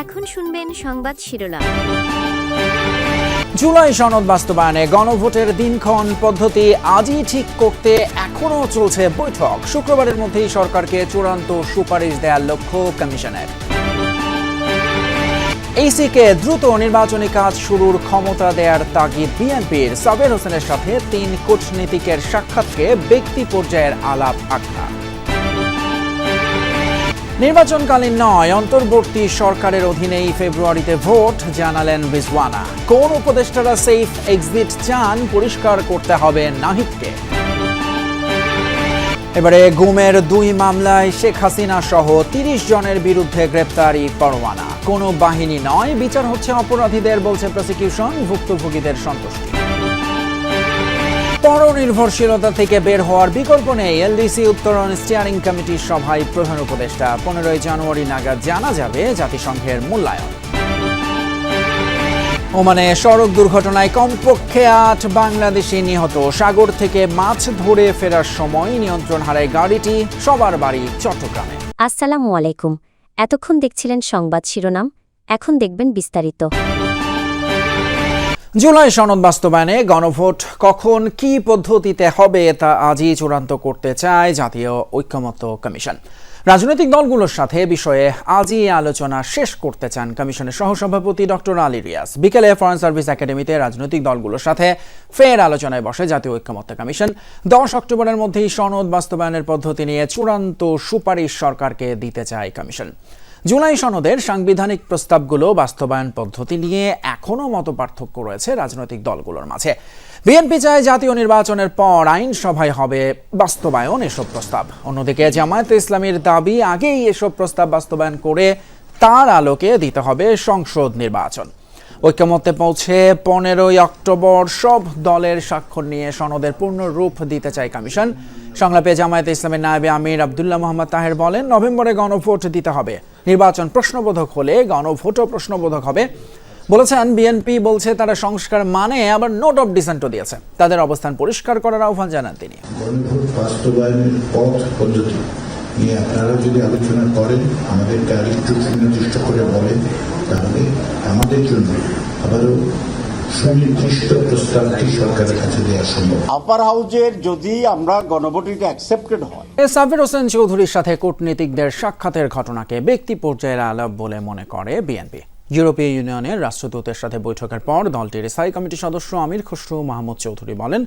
এখন শুনবেন সংবাদ শিরোনাম। জুলাই সনদ বাস্তবায়নে গণভোটের দিনক্ষণ পদ্ধতি আজই ঠিক করতে এখনও চলছে বৈঠক। শুক্রবারের মধ্যেই সরকারকে চূড়ান্ত সুপারিশ দেওয়ার লক্ষ্য কমিশনের। ইসিকে দ্রুত নির্বাচনী কাজ শুরুর ক্ষমতা দেওয়ার তাগিদ বিএনপির। সাবের হোসেনের সাথে 3 কূটনীতিকের সাক্ষাৎকে ব্যক্তি পর্যায়ের আলাপ আখ্যা। নির্বাচনকালীন নয়, অন্তর্বর্তী সরকারের অধীনেই ফেব্রুয়ারিতে ভোট, জানালেন রিজওয়ানা। কোন উপদেষ্টারা সেফ এক্সিট চান পরিষ্কার করতে হবে নাহিদকে। এবারে গুমের 2 মামলায় শেখ হাসিনা সহ 30 জনের বিরুদ্ধে গ্রেপ্তারি পরোয়ানা। কোনো বাহিনী নয়, বিচার হচ্ছে অপরাধীদের, বলছে প্রসিকিউশন। ভুক্তভোগীদের সন্তুষ্টি। পরনির্ভরশীলতা থেকে বের হওয়ার বিকল্প নেই, এলডিসি উত্তরণ স্টিয়ারিং কমিটির সভায় প্রধান উপদেষ্টা। 15 জানুয়ারি নাগাদ জানা যাবে জাতিসংঘের মূল্যায়ন। ওমানে সড়ক দুর্ঘটনায় কমপক্ষে 8 বাংলাদেশি নিহত। সাগর থেকে মাছ ধরে ফেরার সময় নিয়ন্ত্রণ হারায় গাড়িটি। সবার বাড়ি চট্টগ্রামে। আসসালামু আলাইকুম। এতক্ষণ দেখছিলেন সংবাদ শিরোনাম, এখন দেখবেন বিস্তারিত। জুলাই সনদ বাস্তবায়নে গণভোট কখন কি পদ্ধতিতে হবে তা আজই চূড়ান্ত করতে চায় জাতীয় ঐকমত্য কমিশন। রাজনৈতিক দলগুলোর সাথে বিষয়ে আজই আলোচনা শেষ করতে চান কমিশনের সহসভাপতি ডক্টর আলী রিয়াজ। বিকেলে ফরেন সার্ভিস একাডেমিতে রাজনৈতিক দলগুলোর সাথে ফের আলোচনায় বসে জাতীয় ঐকমত্য কমিশন। 10 অক্টোবরের মধ্যেই সনদ বাস্তবায়নের পদ্ধতি নিয়ে চূড়ান্ত সুপারিশ সরকারকে দিতে চায় কমিশন। জুলাই সনদের সাংবিধানিক প্রস্তাবগুলো বাস্তবায়ন পদ্ধতি নিয়ে এখনও মতপার্থক্য রয়েছে রাজনৈতিক দলগুলোর মাঝে। বিএনপি চায় জাতীয় নির্বাচনের পর আইনসভায় হবে বাস্তবায়ন এসব প্রস্তাব। অন্যদিকে জামায়াতে ইসলামীর দাবি আগেই এসব প্রস্তাব বাস্তবায়ন করে তার আলোকে দিতে হবে সংসদ নির্বাচন। ঐকমত্যে পৌঁছে 15 অক্টোবর সব দলের স্বাক্ষর নিয়ে সনদের পূর্ণ রূপ দিতে চায় কমিশন। সংলাপে জামায়াতে ইসলামের নায়েবে আমির আব্দুল্লাহ মোহাম্মদ তাহের বলেন, নভেম্বরে গণভোট দিতে হবে। নির্বাচন প্রশ্নবোধক হলে গণভোটও প্রশ্নবোধক হবে। বলেছেন, বিএনপি বলছে তারা সংস্কার মানে, আবার নোট অফ ডিসেন্টও দিয়েছে। তাদের অবস্থান পরিষ্কার করার আহ্বান জানান তিনি। গণভোট বাস্তবায়নের পথ পদ্ধতি নিয়ে আপনারা যদি আলোচনা করেন, আমাদেরকে আরেকটু সুনির্দিষ্ট করে বলেন, তাহলে আমাদের জন্য আবারও সুনির্দিষ্ট প্রস্তাবটি সরকারের কাছে দেওয়া সম্ভব। আপার হাউজের যদি আমরা গণভোটটা অ্যাকসেপ্টেড হয়। সাবির হোসেন চৌধুরীর সাথে কূটনীতিকদের সাক্ষাতের ঘটনাকে ব্যক্তি পর্যায়ের আলাপ বলে মনে করে বিএনপি। ইউরোপীয় ইউনিয়নের রাষ্ট্রদূতের সাথে বৈঠকের পর দলটির স্থায়ী কমিটির সদস্য আমির খসরু মাহমুদ চৌধুরী বলেন,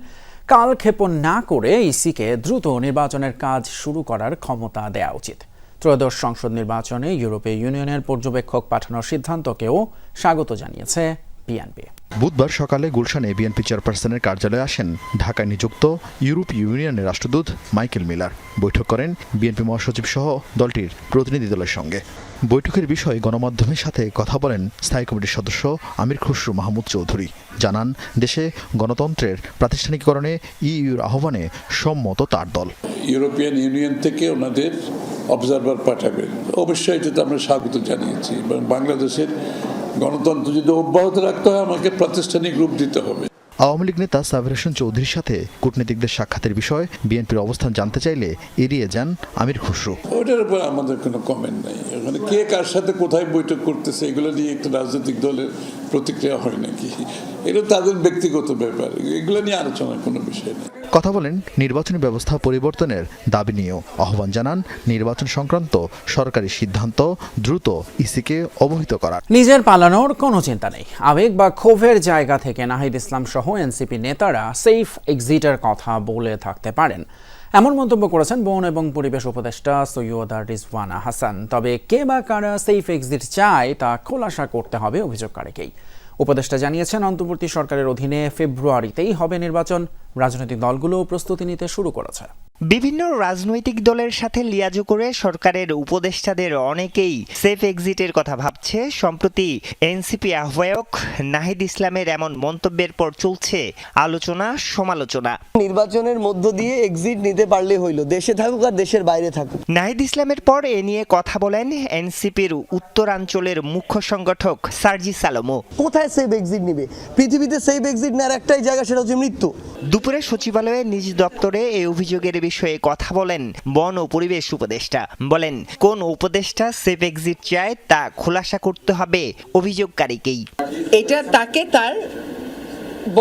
কালক্ষেপণ না করে ইসিকে দ্রুত নির্বাচনের কাজ শুরু করার ক্ষমতা দেওয়া উচিত। ত্রয়োদশ সংসদ নির্বাচনে ইউরোপীয় ইউনিয়নের পর্যবেক্ষক পাঠানোর সিদ্ধান্তকেও স্বাগত জানিয়েছে বিএনপি। বুধবার সকালে গুলশানে বিএনপি চেয়ারপারসনের কার্যালয়ে আসেন ঢাকায় নিযুক্ত ইউরোপীয় ইউনিয়নের রাষ্ট্রদূত মাইকেল মিলার। বৈঠক করেন বিএনপি মহাসচিব সহ দলটির প্রতিনিধি দলের সঙ্গে। বৈঠকের বিষয়ে গণমাধ্যমের সাথে কথা বলেন স্থায়ী কমিটির সদস্য আমির খসরু মাহমুদ চৌধুরী। জানান, দেশে গণতন্ত্রের প্রাতিষ্ঠানিকরণে ইইউর আহ্বানে সম্মত তার দল। ইউরোপিয়ান ইউনিয়ন থেকে ওনাদের অবজারভার পাঠাবেন, অবশ্যই এটাতে আমরা স্বাগত জানিয়েছি। এবং বাংলাদেশের গণতন্ত্র যদি অব্যাহত রাখতে হয়, আমাকে প্রাতিষ্ঠানিক রূপ দিতে হবে। আওয়ামী লীগ নেতা সাবির হোসেন চৌধুরীর সাথে কূটনীতিকদের সাক্ষাতের বিষয়ে বিএনপির অবস্থান জানতে চাইলে এড়িয়ে যান আমির খসরু। ওইটার উপর আমাদের কোনো কমেন্ট নেই। ওখানে কে কার সাথে কোথায় বৈঠক করতেছে এগুলো নিয়ে একটা রাজনৈতিক দলের প্রতিক্রিয়া হয় নাকি, এগুলো তাদের ব্যক্তিগত ব্যাপার, এগুলো নিয়ে আলোচনার কোনো বিষয় নেই। কথা বলেন নির্বাচনী ব্যবস্থা পরিবর্তনের দাবি নিয়েও। আহ্বান জানান নির্বাচন সংক্রান্ত সরকারি সিদ্ধান্ত দ্রুত ইসিকে অবহিত করার। নিজের পালানোর কোনো চিন্তা নেই। আবেগ বা ক্ষোভের জায়গা থেকে নাহিদ ইসলাম সহ এনসিপি নেতারা সেফ এক্সিটের কথা বলে থাকতে পারেন, এমন মন্তব্য করেছেন বন এবং পরিবেশ উপদেষ্টা সৈয়দ রিজওয়ানা হাসান। তবে কে বা কারা সেফ এক্সিট চায় তা খোলাসা করতে হবে অভিযোগকারীকেই। উপদেষ্টা জানিয়েছেন, অন্তর্বর্তী সরকারের অধীনে ফেব্রুয়ারিতেই হবে নির্বাচন। রাজনৈতিক দলগুলো প্রস্তুতি নিতে শুরু করেছে। বিভিন্ন রাজনৈতিক দলের সাথে লিয়াজো করে সরকারের উপদেষ্টাদের অনেকেই সেফ এক্সিটের কথা ভাবছে। সম্প্রতি এনসিপি আহ্বায়ক নাহিদ ইসলামের এমন মন্তব্যের পর চলছে আলোচনা সমালোচনা। নির্বাচনের মধ্য দিয়ে এক্সিট নিতে পারলে হইল, দেশে থাকুক আর দেশের বাইরে থাকুক। নাহিদ ইসলামের পর এ নিয়ে কথা বলেন এনসিপির উত্তরাঞ্চলের মুখ্য সংগঠক সার্জিস আলমও। কোথায় সেফ এক্সিট নিবে? পৃথিবীতে সেফ এক্সিট নেওয়ার একটাই জায়গা, সেটা হচ্ছে মৃত্যু। দুপুরে সচিবালয়ে নিজ দপ্তরে এই অভিযোগের বিষয়ে কথা বলেন বন ও পরিবেশ উপদেষ্টা। বলেন, কোন উপদেষ্টা সেফ এক্সিট চায় তা খোলাসা করতে হবে অভিযোগকারীকেই। এটা তাকে তার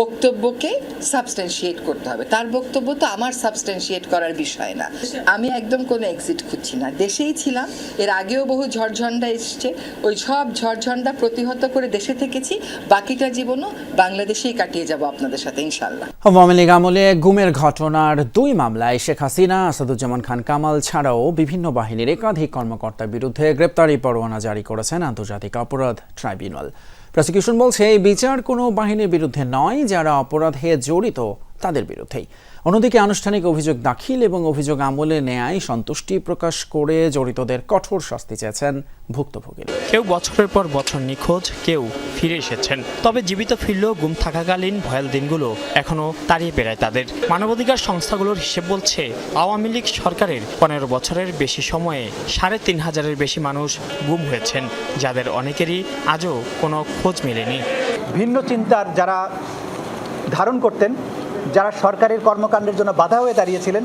বক্তব্যকে সাবস্টেন্সিয়েট করতে হবে। তার বক্তব্য তো আমার সাবস্টেন্সিয়েট করার বিষয় না। আমি একদম কোনো এক্সিট খুঁজছি না, দেশেই ছিলাম। এর আগেও বহু ঝড়ঝণ্ডা এসছে, ওই সব ঝড়ঝণ্ডা প্রতিহত করে দেশে থেকেছি। বাকিটা জীবনও বাংলাদেশেই কাটিয়ে যাব আপনাদের সাথে ইনশাল্লাহ। আওয়ামী লীগ আমলে গুমের ঘটনার 2 মামলায় শেখ হাসিনা, আসাদুজ্জামান খান কামাল ছাড়াও বিভিন্ন বাহিনীর একাধিক কর্মকর্তার বিরুদ্ধে গ্রেপ্তারি পরোয়ানা জারি করেছেন আন্তর্জাতিক অপরাধ ট্রাইব্যুনাল। প্রসিকিউশন বলছে এই বিচার কোনো বাহিনীর বিরুদ্ধে নয়, যারা অপরাধে জড়িত তাদের বিরুদ্ধেই। অন্যদিকে আনুষ্ঠানিক অভিযোগ দাখিল এবং অভিযোগ আমলে নেয়ায় সন্তুষ্টি প্রকাশ করে জড়িতদের কঠোর শাস্তি চেয়েছেন ভুক্তভোগী। কেউ বছরের পর বছর নিখোঁজ, কেউ ফিরে এসেছেন, তবে জীবিত ফিরলেও গুম থাকাকালীন ভয়াল দিনগুলো এখনো তাড়িয়ে বেড়ায় তাদের। মানবাধিকার সংস্থাগুলোর হিসেব বলছে, আওয়ামী লীগ সরকারের 15 বছরের বেশি সময়ে 3,500-এর বেশি মানুষ গুম হয়েছেন, যাদের অনেকেরই আজও কোনো খোঁজ মেলেনি। ভিন্ন চিন্তার যারা ধারণ করতেন, যারা সরকারের কর্মকাণ্ডের জন্য বাধা হয়ে দাঁড়িয়েছিলেন,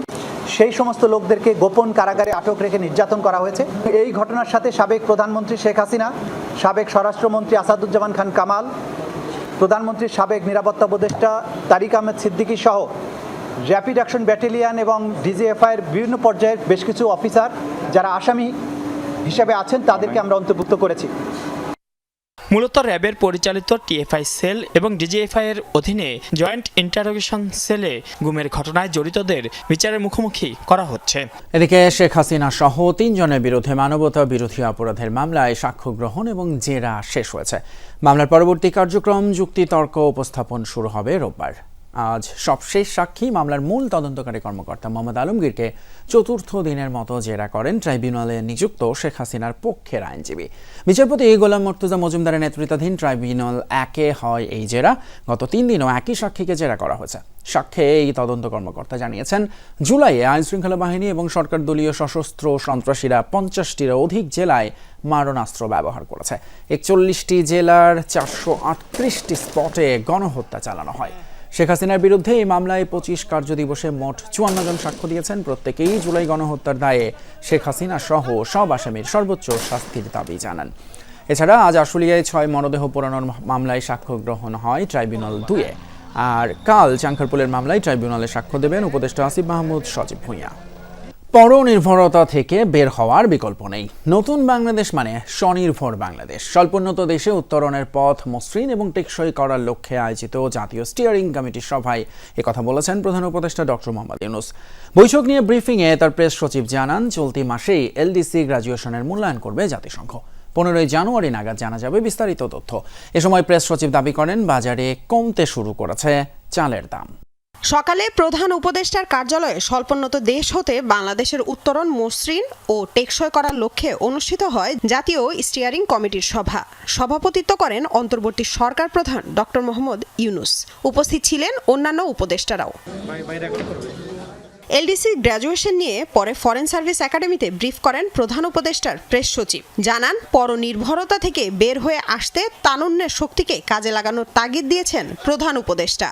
সেই সমস্ত লোকদেরকে গোপন কারাগারে আটক রেখে নির্যাতন করা হয়েছে। এই ঘটনার সাথে সাবেক প্রধানমন্ত্রী শেখ হাসিনা, সাবেক স্বরাষ্ট্রমন্ত্রী আসাদুজ্জামান খান কামাল, প্রধানমন্ত্রীর সাবেক নিরাপত্তা উপদেষ্টা তারিক আহমেদ সিদ্দিকী সহ র্যাপিড অ্যাকশন ব্যাটালিয়ন এবং ডিজিএফআইয়ের বিভিন্ন পর্যায়ের বেশ কিছু অফিসার যারা আসামি হিসেবে আছেন, তাদেরকে আমরা অন্তর্ভুক্ত করেছি। মূলত র্যাবের পরিচালিত টিএফআই সেল এবং ডিজিএফআই এর অধীনে জয়েন্ট ইন্টারোগেশন সেলে গুমের ঘটনায় জড়িতদের বিচারের মুখোমুখি করা হচ্ছে। এদিকে শেখ হাসিনা সহ 3 জনের বিরুদ্ধে মানবতা বিরোধী অপরাধের মামলায় সাক্ষ্য গ্রহণ এবং জেরা শেষ হয়েছে। মামলার পরবর্তী কার্যক্রম যুক্তিতর্ক উপস্থাপন শুরু হবে রোববার। আজ সবশেষ সাক্ষী মামলার মূল তদন্তকারী কর্মকর্তা মোহাম্মদ আলমগীরকে 4র্থ দিনের মতো জেরা করেন ট্রাইব্যুনালে নিযুক্ত শেখ হাসিনার পক্ষের আইনজীবী। বিচারপতি গোলাম মর্তুজা মজুমদারের নেতৃত্বাধীন ট্রাইব্যুনাল 1-এ হয় এই জেরা। গত 3 দিনও একই সাক্ষীকে জেরা করা হয়েছে। সাক্ষ্যে এই তদন্ত কর্মকর্তা জানিয়েছেন, জুলাইয়ে আইনশৃঙ্খলা বাহিনী এবং সরকার দলীয় সশস্ত্র সন্ত্রাসীরা 50টিরও অধিক জেলায় মারণাস্ত্র ব্যবহার করেছে। 41টি জেলার 438টি স্পটে গণহত্যা চালানো হয়। শেখ হাসিনার বিরুদ্ধে এই মামলায় 25 কার্যদিবসে মোট 54 জন সাক্ষ্য দিয়েছেন। প্রত্যেকেই জুলাই গণহত্যার দায়ে শেখ হাসিনা সহ সব আসামির সর্বোচ্চ শাস্তির দাবি জানান। এছাড়া আজ আশুলিয়ায় 6 মরদেহ পোড়ানোর মামলায় সাক্ষ্য গ্রহণ হয় ট্রাইব্যুনাল 2-এ। আর কাল চাঙ্খারপুলের মামলায় ট্রাইব্যুনালে সাক্ষ্য দেবেন উপদেষ্টা আসিফ মাহমুদ সজীব ভুঁইয়া। পরনির্ভরতা থেকে বের হওয়ার বিকল্প নেই। নতুন বাংলাদেশ মানে স্বনির্ভর বাংলাদেশ। স্বল্পোন্নত দেশে উত্তরণের পথ মসৃণ এবং টেকসই করার লক্ষ্যে আয়োজিত জাতীয় স্টিয়ারিং কমিটির সভায় একথা বলেছেন প্রধান উপদেষ্টা ডক্টর মোহাম্মদ ইউনূস। বৈঠক নিয়ে ব্রিফিংয়ে তার প্রেস সচিব জানান, চলতি মাসেই এলডিসি গ্র্যাজুয়েশনের মূল্যায়ন করবে জাতিসংঘ। 15 জানুয়ারি নাগাদ জানা যাবে বিস্তারিত তথ্য। এ সময় প্রেস সচিব দাবি করেন, বাজারে কমতে শুরু করেছে চালের দাম। সকালে প্রধান উপদেষ্টার কার্যালয়ে স্বল্পোন্নত দেশ হতে বাংলাদেশের উত্তরণ মসৃণ ও টেকসই করার লক্ষ্যে অনুষ্ঠিত হয় জাতীয় স্টিয়ারিং কমিটির সভা। সভাপতিত্ব করেন অন্তর্বর্তী সরকার প্রধান ডক্টর মোহাম্মদ ইউনূস। উপস্থিত ছিলেন অন্যান্য উপদেষ্টারাও। এলডিসি গ্র্যাজুয়েশন নিয়ে পরে ফরেন সার্ভিস একাডেমিতে ব্রিফ করেন প্রধান উপদেষ্টার প্রেস সচিব। জানান, পরনির্ভরতা থেকে বের হয়ে আসতে তারুণ্যের শক্তিকে কাজে লাগানোর তাগিদ দিয়েছেন প্রধান উপদেষ্টা।